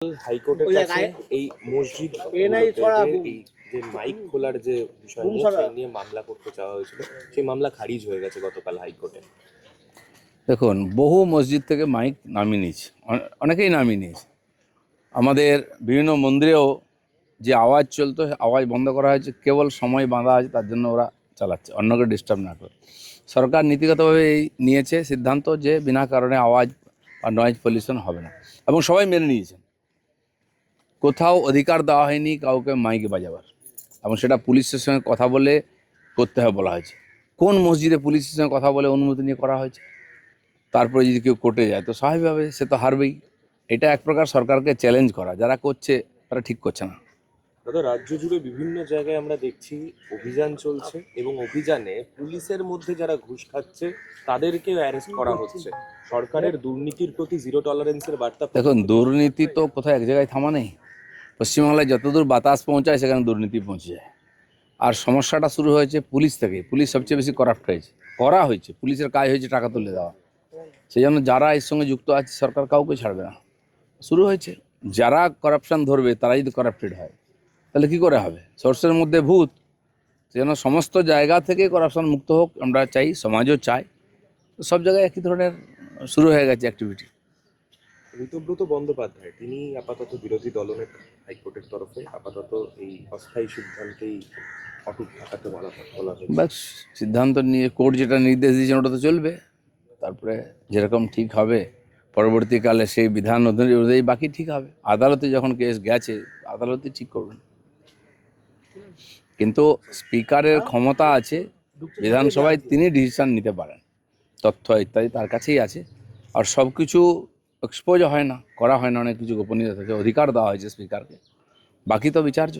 হাইকোর্টের কাছে এই মসজিদ যে মাইক খোলার যে বিষয় নিয়ে মামলা করতে চাওয়া হয়েছিল, সেই মামলা খারিজ হয়ে গেছে গতকাল হাইকোর্টে। দেখুন, বহু মসজিদ থেকে মাইক নামিয়ে নিয়েছে, অনেকেই নামিয়ে নিয়েছে। আমাদের বিভিন্ন মন্দিরেও যে আওয়াজ চলতো, আওয়াজ বন্ধ করা হয়েছে, কেবল সময় বাঁধা আছে, তার জন্য ওরা চালাচ্ছে, অন্যকে ডিস্টার্ব না করে। সরকার নীতিগতভাবে নিয়েছে সিদ্ধান্ত যে বিনা কারণে আওয়াজ বা নয়েজ পলিউশন হবে না, এবং সবাই মেনে নিয়েছেন। কোথাও অধিকার দেওয়া হয়নি কাউকে মাইকে বাজাবার, এবং সেটা পুলিশের সঙ্গে কথা বলে করতে হবে বলা হয়েছে। কোন মসজিদে পুলিশের সঙ্গে কথা বলে অনুমতি নিয়ে করা হয়েছে? তারপরে যদি কেউ কোর্টে যায় তো স্বাভাবিকভাবে সে তো হারবেই। এটা এক প্রকার সরকারকে চ্যালেঞ্জ করা, যারা করছে তারা ঠিক করছে না। দাদা, রাজ্য জুড়ে বিভিন্ন জায়গায় আমরা দেখছি অভিযান চলছে, এবং অভিযানে পুলিশের মধ্যে যারা ঘুষ খাচ্ছে তাদেরকে অ্যারেস্ট করা হচ্ছে। সরকারের দুর্নীতির প্রতি জিরো টলারেন্সের বার্তা। দেখুন, দুর্নীতি তো কোথাও এক জায়গায় থামা নেই। পশ্চিমবাংলায় যতদূর বাতাস পৌঁছায় সেখানে দুর্নীতি পৌঁছে যায়। আর সমস্যাটা শুরু হয়েছে পুলিশ থেকে। পুলিশ সবচেয়ে বেশি করাপ্ট হয়েছে। পুলিশের কাজ হয়েছে টাকা তুলে দেওয়া। সেই জন্য যারা এর সঙ্গে যুক্ত আছে সরকার কাউকে ছাড়বে না। শুরু হয়েছে, যারা করাপশান ধরবে তারা যদি করাপ্টেড হয় তাহলে কি করে হবে? সোর্সের মধ্যে ভূত। যেন সমস্ত জায়গা থেকে করাপশান মুক্ত হোক আমরা চাই, সমাজও চাই। সব জায়গায় একই ধরনের শুরু হয়ে গেছে অ্যাক্টিভিটি। ঋতব্রত বন্দ্যোপাধ্যায় তিনি আপাতত বিরোধী দলনেতা, হাইকোর্টের তরফে আপাতত এই অস্থায়ী সিদ্ধান্তেই অটুট থাকাতে বলা হয়েছে। বাস, সিদ্ধান্ত নিয়ে কোর্ট যেটা নির্দেশ দিয়েছেন ওটা তো চলবে। তারপরে যেরকম ঠিক হবে পরবর্তীকালে সেই বিধান অনুযায়ী বাকি ঠিক হবে। আদালতে যখন কেস গেছে আদালতে ঠিক করবেন। কিন্তু স্পিকারের ক্ষমতা আছে, বিধানসভায় তিনি ডিসিশন নিতে পারেন, তথ্য ইত্যাদি তার কাছেই আছে। আর সব কিছু এক্সপোজ হয় না, করা হয় না, অনেক কিছু গোপনীয়তা থাকে, অধিকার দেওয়া হয়েছে স্পিকারকে, বাকি তো বিচার্য।